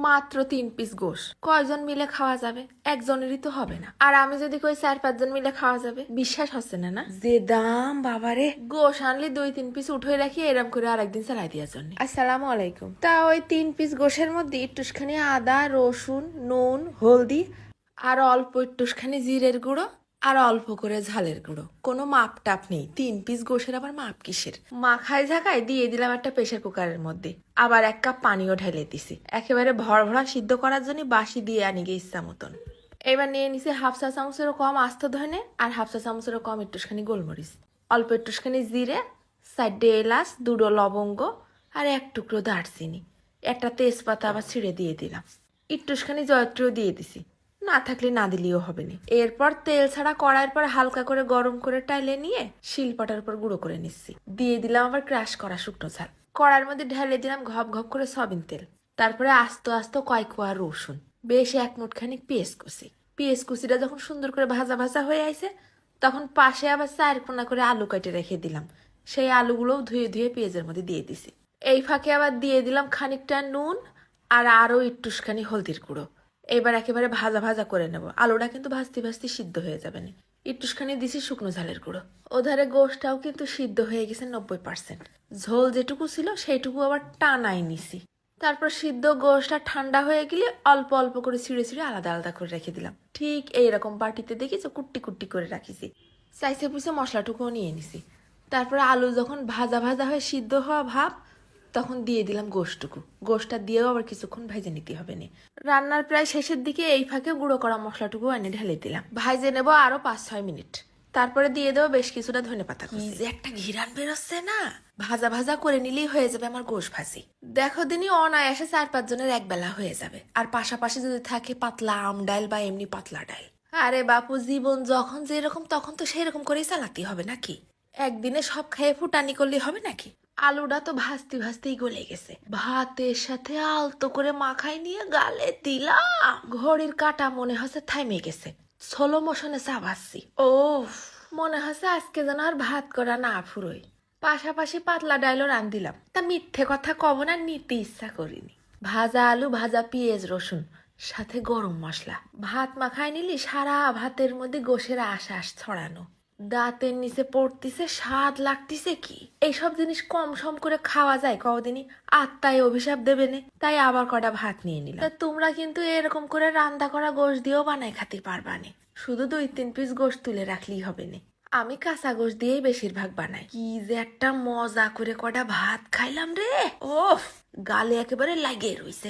মাত্র 3 পিস গোশ। কয়জন মিলে খাওয়া যাবে? একজনেরই তো হবে না। আর আমি যদি কই 4-5 জন মিলে খাওয়া যাবে, বিশ্বাস হচ্ছে না। না যে দাম বাবারে, গোশ আনলি 2-3 পিস উঠে রাখি এরম করে আরেকদিন চালাই দেওয়ার জন্য। আসসালামু আলাইকুম। তা ওই 3 পিস গোশের মধ্যে একটুখানি আদা, রসুন, নুন, হলদি আর অল্প একটুখানি জিরের গুঁড়ো আর অল্প করে ঝালের গুঁড়ো। কোনো মাপ টাপ নেই। 3 পিস গোশের আবার মাপ কিসের? মাখায় ঝাঁকায় দিয়ে দিলাম একটা প্রেসার কুকারের মধ্যে। আবার 1 কাপ পানিও ঢেলে দিছি। একেবারে ভরভরা সিদ্ধ করার জন্য বাসি দিয়ে আনি গে ইচ্ছা মতন। এবার নিয়ে নিছি হাফ চা চামচেরও কম আস্ত ধনে আর হাফ চা চামচেরও কম একটুখানি গোলমরিচ, অল্প একটুখানি জিরে, 4টে এলাচ, 2টো লবঙ্গ আর 1 টুকরো দারচিনি, একটা তেজপাতা আবার ছিঁড়ে দিয়ে দিলাম। একটুখানি জয়ত্রীও দিয়ে দিছি, না থাকলে না দিলেও হবে না। এরপর তেল ছাড়া কড়াইয়ের পর হালকা করে গরম করে টাইলে নিয়ে শিলপাটার উপর গুঁড়ো করে নিচ্ছি। দিয়ে দিলাম আবার ক্রাশ করা শুকনো ঝাল। কড়াইয়ের মধ্যে ঢেলে দিলাম ঘপ ঘপ করে সয়াবিন তেল। তারপরে আস্ত আস্ত কয় কোয়া রসুন, বেশ 1 মুঠখানি পেঁয়াজ কুচি। পেঁয়াজ কুচিটা যখন সুন্দর করে ভাজা ভাজা হয়ে আইছে, তখন পাশে আবার 4 কোনা করে আলু কেটে রেখে দিলাম। সেই আলুগুলোও ধুয়ে ধুয়ে পেঁয়াজের মধ্যে দিয়ে দিছি। এই ফাঁকে আবার দিয়ে দিলাম খানিকটা নুন আর আরো একটুখানি হলদির গুঁড়ো। এবার একেবারে ভাজা ভাজা করে নেব। আলুটা কিন্তু ভাজতে ভাজতে সিদ্ধ হয়ে যাবে না। একটুখানি দিছি শুকনো ঝালের গুঁড়ো। ওধারে গোশটাও কিন্তু সিদ্ধ হয়ে গেছে 90%। ঝোল যেটুকু ছিল সেইটুকু আবার টানাই নিছি। তারপর সিদ্ধ গোশটা ঠান্ডা হয়ে গেলে অল্প অল্প করে ছিঁড়ে ছিঁড়ে আলাদা আলাদা করে রেখে দিলাম। ঠিক এইরকম বাটিতে দেখেছো কুট্টি কুট্টি করে রাখিছি। চাইছে পুষে মশলাটুকুও নিয়ে নিছি। তারপরে আলু যখন ভাজা ভাজা হয়ে সিদ্ধ হওয়া ভাব, তখন দিয়ে দিলাম গোশটুকু। গোশটা দিয়েও আবার কিছুক্ষণ ভেজে নিতে হবে না। রান্নার প্রায় শেষের দিকে এই ফাঁকে গুঁড়ো করা মশলাটুকু এনে ঢেলে দিলাম। ভাজে নেবো আরো 5-6 মিনিট। তারপরে দিয়ে দেবো বেশ কিছুটা ধনেপাতা। কি যে একটা ঘিরান বেরোচ্ছে না! ভাজা ভাজা করে নিলেই হয়ে যাবে আমার গোশ ভাজি। দেখো দিনই অনায়াসে 4-5 জনের একবেলা হয়ে যাবে। আর পাশাপাশি যদি থাকে পাতলা আম ডাল বা এমনি পাতলা ডাল। আরে বাপু, জীবন যখন যেরকম তখন তো সেরকম করেই চালাতে হবে নাকি? একদিনে সব খেয়ে ফুটানি করলে হবে নাকি? আলুটা তো ভাজতে ভাজতেই গলে গেছে। ভাতের সাথে আলতো করে মাখাই নিয়ে গালে দিলাম। ঘড়ির কাঁটা মনে হচ্ছে থাইমে গেছে। স্লো মোশনে চাবাচ্ছি। ও মনে হচ্ছে আজকে যেন আর ভাত করা না ফুরোই। পাশাপাশি পাতলা ডাইলও রান দিলাম। তা মিথ্যে কথা কব না, নিতে ইচ্ছা করিনি। ভাজা আলু, ভাজা পেঁয়াজ রসুন, সাথে গরম মশলা। ভাত মাখায় নিলি সারা ভাতের মধ্যে গোশের আশ্বাস ছড়ানো। দাঁতের নিচে পড়তিছে, স্বাদ লাগতিছে কি! এইসব জিনিস কম সম করে খাওয়া যায় কদিনই? আত্মায় অভিশাপ দেবে নে। তাই আবার কটা ভাত নিয়ে নিলাম। তা তোমরা কিন্তু এরকম করে রান্না করা গোশ দিয়েও বানায় খেতে পারবা নে। শুধু 2-3 পিস গোশ তুলে রাখলেই হবে না। আমি কাঁচা গোশ দিয়েই বেশিরভাগ বানাই। কি যে একটা মজা করে কটা ভাত খাইলাম রে! ওফ, গালে একেবারে লাগিয়ে রইছে।